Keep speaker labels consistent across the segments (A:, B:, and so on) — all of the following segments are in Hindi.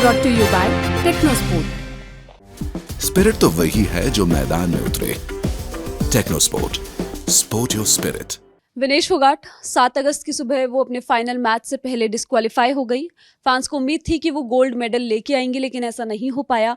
A: brought to you by Technosport.
B: Spirit तो वही है जो मैदान में उतरे। Technosport, sport your spirit.
A: Vinesh Phogat 7 अगस्त की सुबह वो अपने फाइनल मैच से पहले डिस्क्वालीफाई हो गई। फैंस को उम्मीद थी कि वो गोल्ड मेडल लेके आएंगे, लेकिन ऐसा नहीं हो पाया।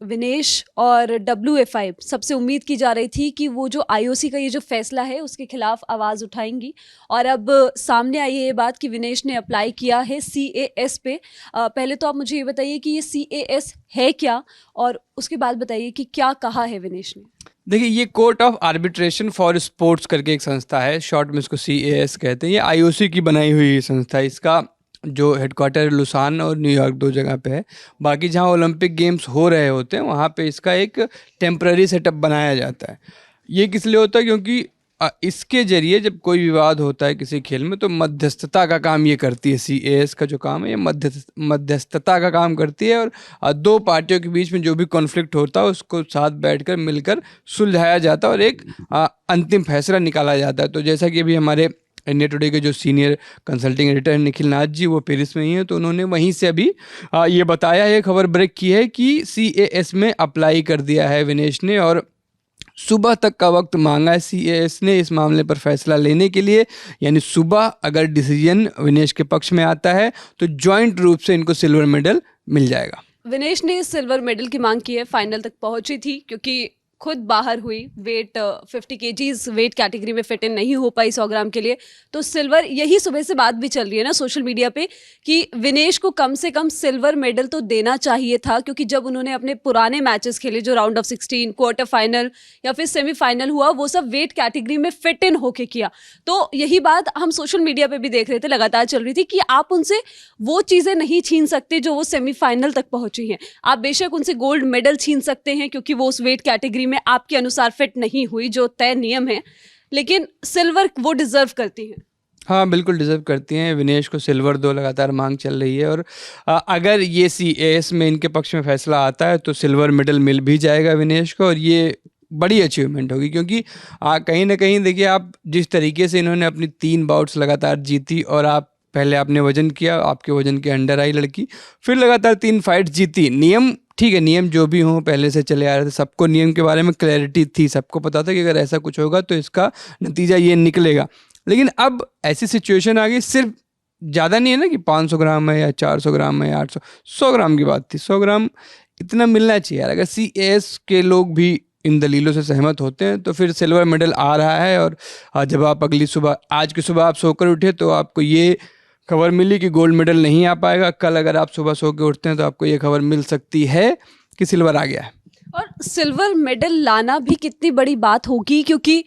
A: विनेश और WFI सबसे उम्मीद की जा रही थी कि वो जो IOC का ये जो फैसला है उसके खिलाफ आवाज़ उठाएंगी, और अब सामने आई है ये बात कि विनेश ने अप्लाई किया है CAS पे। पहले तो आप मुझे ये बताइए कि ये CAS है क्या, और उसके बाद बताइए कि क्या कहा है विनेश ने।
C: देखिए, ये court of arbitration for sports करके एक संस्था है, शॉर्ट में इसको CAS कहते हैं। ये IOC की बनाई हुई संस्था है। इसका जो हेडक्वार्टर लुसान और न्यूयॉर्क 2 जगह पे है। बाकी जहाँ ओलंपिक गेम्स हो रहे होते हैं वहाँ पे इसका एक टेम्पररी सेटअप बनाया जाता है। ये किस लिए होता है? क्योंकि इसके ज़रिए जब कोई विवाद होता है किसी खेल में तो मध्यस्थता का काम ये करती है। CAS का जो काम है ये मध्यस्थता का काम करती है, और 2 पार्टियों के बीच में जो भी कॉन्फ्लिक्ट होता है उसको साथ बैठकर मिलकर सुलझाया जाता है और एक अंतिम फैसला निकाला जाता है। तो जैसा कि अभी हमारे इंडिया टुडे के जो senior consulting editor Nikhil Nath ji, वो पेरिस में ही हैं, तो उन्होंने वहीं से अभी ये बताया है, खबर ब्रेक की है कि CAS में अप्लाई कर दिया है विनेश ने, और सुबह तक का वक्त मांगा है CAS ने इस मामले पर फैसला लेने के लिए। यानी सुबह अगर डिसीजन विनेश के पक्ष में आता है तो जॉइंट रूप से इनको सिल्वर मेडल मिल जाएगा।
A: विनेश ने सिल्वर मेडल की मांग की है, फाइनल तक पहुंची थी क्योंकि खुद बाहर हुई। वेट 50 kgs वेट कैटेगरी में फिट इन नहीं हो पाई 100 ग्राम के लिए, तो सिल्वर, यही सुबह से बात भी चल रही है ना सोशल मीडिया पे कि विनेश को कम से कम सिल्वर मेडल तो देना चाहिए था, क्योंकि जब उन्होंने अपने पुराने मैचेस खेले जो राउंड ऑफ 16, क्वार्टर फाइनल या फिर सेमीफाइनल हुआ, वो सब वेट कैटेगरी में फिट इन होके किया। तो यही बात हम सोशल मीडिया पे भी देख रहे थे, लगातार चल रही थी कि आप उनसे वो चीज़ें नहीं छीन सकते जो वो सेमीफाइनल तक पहुंची हैं। आप बेशक उनसे गोल्ड मेडल छीन सकते हैं क्योंकि वो उस वेट कैटेगरी में आपके अनुसार फिट नहीं हुई, जो तय नियम है, लेकिन सिल्वर वो डिजर्व करती हैं।
C: हाँ, बिल्कुल डिजर्व करती हैं। विनेश को सिल्वर 2 लगातार मांग चल रही है, और अगर ये CAS में इनके पक्ष में फैसला आता है तो सिल्वर मेडल मिल भी जाएगा विनेश को, और ये बड़ी अचीवमेंट होगी। क्योंकि कहीं ना कहीं देखिए, आप जिस तरीके से इन्होंने अपनी 3 बाउट्स लगातार जीती, और आप पहले आपने वजन किया, आपके वजन के अंडर आई लड़की, फिर लगातार 3 फाइट्स जीती। नियम ठीक है, नियम जो भी हों पहले से चले आ रहे थे, सबको नियम के बारे में क्लैरिटी थी, सबको पता था कि अगर ऐसा कुछ होगा तो इसका नतीजा ये निकलेगा। लेकिन अब ऐसी सिचुएशन आ गई, सिर्फ ज़्यादा नहीं है ना कि 500 ग्राम है या 400 ग्राम है या 800, 100 ग्राम की बात थी। 100 ग्राम इतना मिलना चाहिए यार। अगर CAS के लोग भी इन दलीलों से सहमत होते हैं तो फिर सिल्वर मेडल आ रहा है। और जब आप अगली सुबह, आज की सुबह आप सोकर उठे तो आपको ये खबर मिली कि गोल्ड मेडल नहीं आ पाएगा। कल अगर आप सुबह सो के उठते हैं तो आपको ये खबर मिल सकती है कि सिल्वर आ गया है। और
A: सिल्वर मेडल लाना भी कितनी बड़ी बात होगी, क्योंकि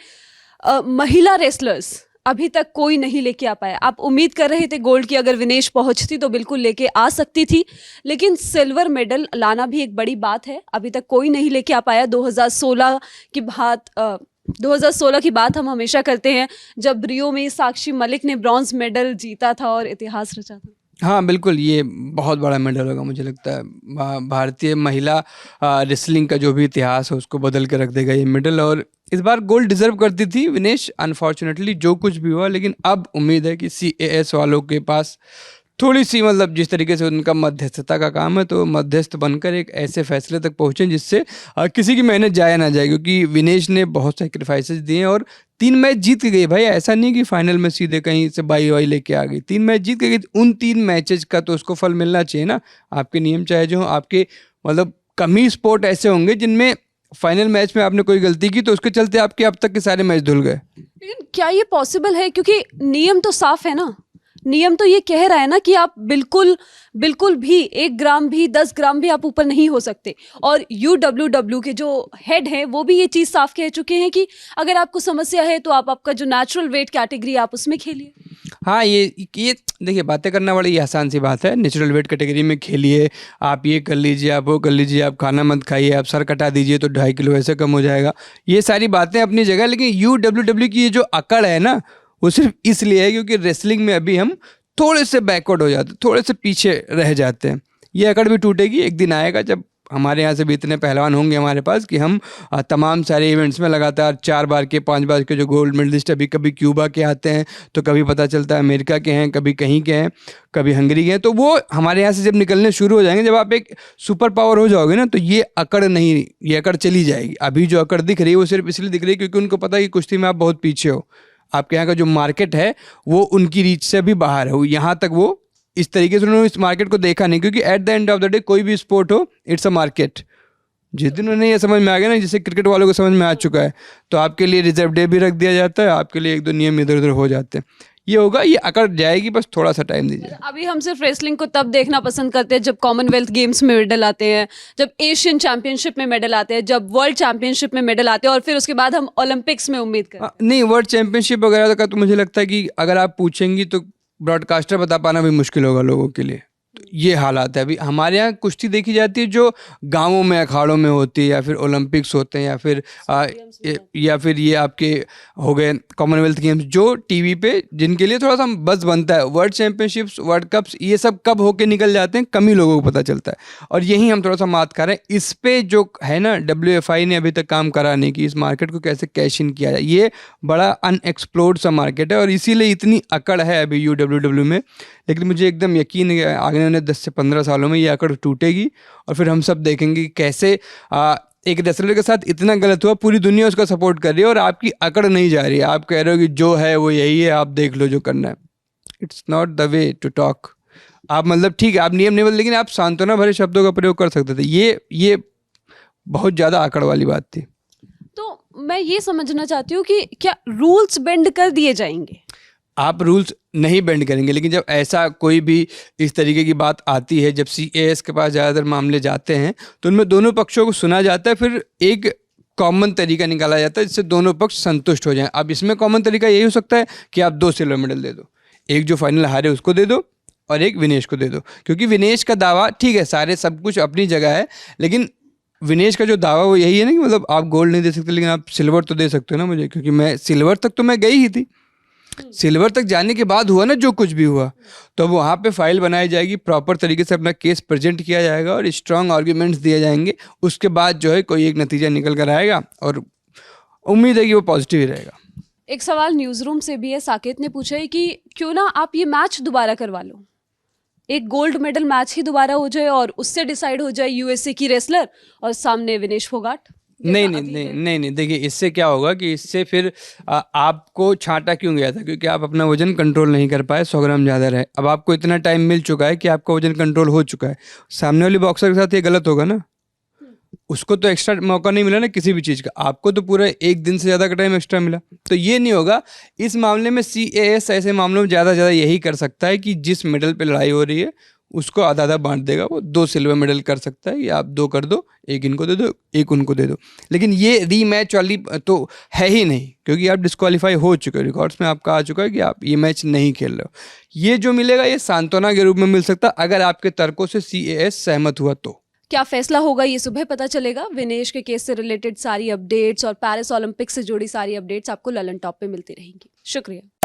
A: महिला रेसलर्स अभी तक कोई नहीं लेके आ पाया। आप उम्मीद कर रहे थे गोल्ड की, अगर विनेश पहुंचती तो बिल्कुल लेके आ सकती थी, लेकिन सिल्वर मेडल लाना भी एक बड़ी बात है। अभी तक कोई नहीं लेके आ पाया। 2016 की बात हम हमेशा करते हैं, जब रियो में साक्षी मलिक ने ब्रॉन्ज मेडल जीता था और इतिहास रचा था।
C: हाँ बिल्कुल, ये बहुत बड़ा मेडल होगा मुझे लगता है। भारतीय महिला रेसलिंग का जो भी इतिहास है उसको बदल के रख देगा ये मेडल, और इस बार गोल्ड डिजर्व करती थी विनेश। अनफॉर्चुनेटली जो कुछ भी हुआ, लेकिन अब उम्मीद है कि CAS वालों के पास थोड़ी सी, मतलब जिस तरीके से उनका मध्यस्थता का काम है, तो मध्यस्थ बनकर एक ऐसे फैसले तक पहुँचें जिससे किसी की मेहनत जाया ना जाए। क्योंकि विनेश ने बहुत सेक्रीफाइसेस दिए और 3 मैच जीत के गई भाई। ऐसा नहीं कि फाइनल में सीधे कहीं से बाई वाई लेके आ गई, 3 मैच जीत के गई। उन 3 मैचेस का तो उसको फल मिलना चाहिए ना। आपके नियम चाहे जो आपके, मतलब कम ही स्पोर्ट ऐसे होंगे जिनमें फाइनल मैच में आपने कोई गलती की तो उसके चलते आपके अब तक के सारे मैच धुल गए।
A: लेकिन क्या ये पॉसिबल है? क्योंकि नियम तो साफ है ना। नियम तो ये कह रहा है ना कि आप बिल्कुल भी 1 ग्राम भी 10 ग्राम भी आप ऊपर नहीं हो सकते। और UWW के जो हेड हैं वो भी ये चीज़ साफ कह चुके हैं कि अगर आपको समस्या है तो आप आपका जो नेचुरल वेट कैटेगरी आप उसमें खेलिए।
C: हाँ, ये देखिए, बातें करना बड़ी आसान सी बात है। नेचुरल वेट कैटेगरी में खेलिए, आप ये कर लीजिए, आप वो कर लीजिए, आप खाना मत खाइए, आप सर कटा दीजिए तो 2.5 किलो ऐसे कम हो जाएगा। ये सारी बातें अपनी जगह, लेकिन UWW की ये जो अकड़ है ना, वो सिर्फ इसलिए है क्योंकि रेसलिंग में अभी हम थोड़े से बैकवर्ड हो जाते हैं, थोड़े से पीछे रह जाते हैं। ये अकड़ भी टूटेगी। एक दिन आएगा जब हमारे यहाँ से भी इतने पहलवान होंगे हमारे पास कि हम तमाम सारे इवेंट्स में लगातार 4 बार के 5 बार के जो गोल्ड मेडलिस्ट अभी कभी क्यूबा के आते हैं, तो कभी पता चलता है अमेरिका के हैं, कभी कहीं के हैं, कभी हंगरी के हैं, तो वो हमारे यहाँ से जब निकलने शुरू हो जाएंगे, जब आप एक सुपर पावर हो जाओगे ना, तो ये अकड़ नहीं, ये अकड़ चली जाएगी। अभी जो अकड़ दिख रही है वो सिर्फ इसलिए दिख रही है क्योंकि उनको पता है कि कुश्ती में आप बहुत पीछे हो, आपके यहाँ का जो मार्केट है वो उनकी रीच से भी बाहर है। यहाँ तक वो इस तरीके से उन्होंने इस मार्केट को देखा नहीं, क्योंकि at the end of the day कोई भी स्पोर्ट हो, इट्स अ मार्केट। जिस दिन उन्हें ये समझ में आ गया ना, जैसे क्रिकेट वालों को समझ में आ चुका है, तो आपके लिए रिजर्व डे भी रख दिया जाता है, आपके लिए 1-2 नियम इधर उधर हो जाते हैं। ये होगा, ये अकड़ जाएगी, बस थोड़ा सा टाइम दीजिए।
A: अभी हम सिर्फ रेसलिंग को तब देखना पसंद करते हैं जब कॉमनवेल्थ गेम्स में मेडल आते हैं, जब एशियन चैंपियनशिप में मेडल आते हैं, जब वर्ल्ड चैंपियनशिप में मेडल आते हैं, और फिर उसके बाद हम ओलंपिक्स में उम्मीद करते हैं।
C: नहीं, वर्ल्ड चैंपियनशिप वगैरह का तो मुझे लगता है कि अगर आप पूछेंगी तो ब्रॉडकास्टर बता पाना भी मुश्किल होगा लोगों के लिए। ये हालात है अभी। हमारे यहाँ कुश्ती देखी जाती है जो गांवों में अखाड़ों में होती है, या फिर ओलंपिक्स होते हैं, या फिर ये आपके हो गए कॉमनवेल्थ गेम्स जो टीवी पे, जिनके लिए थोड़ा सा बज़ बनता है। वर्ल्ड चैंपियनशिप्स, वर्ल्ड कप्स, ये सब कब होके निकल जाते हैं कम ही लोगों को पता चलता है, और यही हम थोड़ा सा मात कर रहे हैं। इस पे जो है ना, WFI ने अभी तक काम करा नहीं कि इस मार्केट को कैसे कैश इन किया जाए। ये बड़ा अनएक्सप्लोर्ड सा मार्केट है, और इसीलिए इतनी अकड़ है अभी UWW में। लेकिन मुझे एकदम यकीन है आगे 10 से 15 सालों में ये अकड़ टूटेगी, और फिर हम सब देखेंगे कैसे एक रेसलर के साथ इतना गलत हुआ, पूरी दुनिया उसका सपोर्ट कर रही है, और आपकी अकड़ नहीं जा रही है। आप कह रहे हो कि जो है वो यही है, आप देख लो जो करना है। It's not the way to talk. आप मतलब ठीक है, आप नियम नहीं, लेकिन आप सांत्वना भरे शब्दों का प्रयोग कर सकते थे। ये बहुत ज़्यादा अकड़ वाली बात थी।
A: तो मैं ये समझना चाहती हूँ कि क्या रूल्स बेंड कर दिए जाएंगे?
C: आप रूल्स नहीं बेंड करेंगे, लेकिन जब ऐसा कोई भी इस तरीके की बात आती है, जब CAS के पास ज़्यादातर मामले जाते हैं, तो उनमें दोनों पक्षों को सुना जाता है, फिर एक कॉमन तरीका निकाला जाता है जिससे दोनों पक्ष संतुष्ट हो जाएं। अब इसमें कॉमन तरीका यही हो सकता है कि आप 2 सिल्वर मेडल दे दो, एक जो फाइनल हारे उसको दे दो, और एक विनेश को दे दो। क्योंकि विनेश का दावा ठीक है, सारे सब कुछ अपनी जगह है, लेकिन विनेश का जो दावा वो यही है ना कि मतलब आप गोल्ड नहीं दे सकते, लेकिन आप सिल्वर तो दे सकते हो ना मुझे, क्योंकि मैं सिल्वर तक तो मैं गई ही थी। सिल्वर तक जाने के बाद हुआ ना जो कुछ भी हुआ, तो वहाँ पे फाइल बनाई जाएगी, प्रॉपर तरीके से अपना केस प्रेजेंट किया जाएगा, और स्ट्रांग आर्ग्यूमेंट्स दिए जाएंगे। उसके बाद जो है कोई एक नतीजा निकल कर आएगा, और उम्मीद है कि वो पॉजिटिव ही रहेगा।
A: एक सवाल न्यूज़ रूम से भी है, साकेत ने पूछा है कि क्यों ना आप ये मैच दोबारा करवा लो, एक गोल्ड मेडल मैच ही दोबारा हो जाए, और उससे डिसाइड हो जाए USA की रेसलर और सामने विनेश फोगाट।
C: नहीं, देखिए इससे क्या होगा कि इससे फिर आपको छांटा क्यों गया था, क्योंकि आप अपना वजन कंट्रोल नहीं कर पाए, 100 ग्राम ज़्यादा रहे। अब आपको इतना टाइम मिल चुका है कि आपका वजन कंट्रोल हो चुका है, सामने वाली बॉक्सर के साथ ये गलत होगा ना। उसको तो एक्स्ट्रा मौका नहीं मिला ना किसी भी चीज़ का, आपको तो पूरा 1 दिन से ज़्यादा का टाइम एक्स्ट्रा मिला। तो ये नहीं होगा। इस मामले में CAS ऐसे मामलों में ज़्यादा यही कर सकता है कि जिस मेडल पे लड़ाई हो रही है उसको आधा बांट देगा। वो 2 सिल्वर मेडल कर सकता है, या आप 2 कर दो, एक इनको दे दो, एक उनको दे दो। लेकिन ये रीमैच वाली तो है ही नहीं, क्योंकि आप डिस्क्वालीफाई हो चुके हो, रिकॉर्ड्स में आपका आ चुका है कि आप ये मैच नहीं खेल रहे हो। ये जो मिलेगा ये सांत्वना के रूप में मिल सकता है, अगर आपके तर्कों से CAS सहमत हुआ तो।
A: क्या फैसला होगा ये सुबह पता चलेगा। विनेश के केस से रिलेटेड सारी अपडेट्स और पेरिस ओलंपिक से जुड़ी सारी अपडेट्स आपको ललन टॉप पे मिलती रहेंगी। शुक्रिया।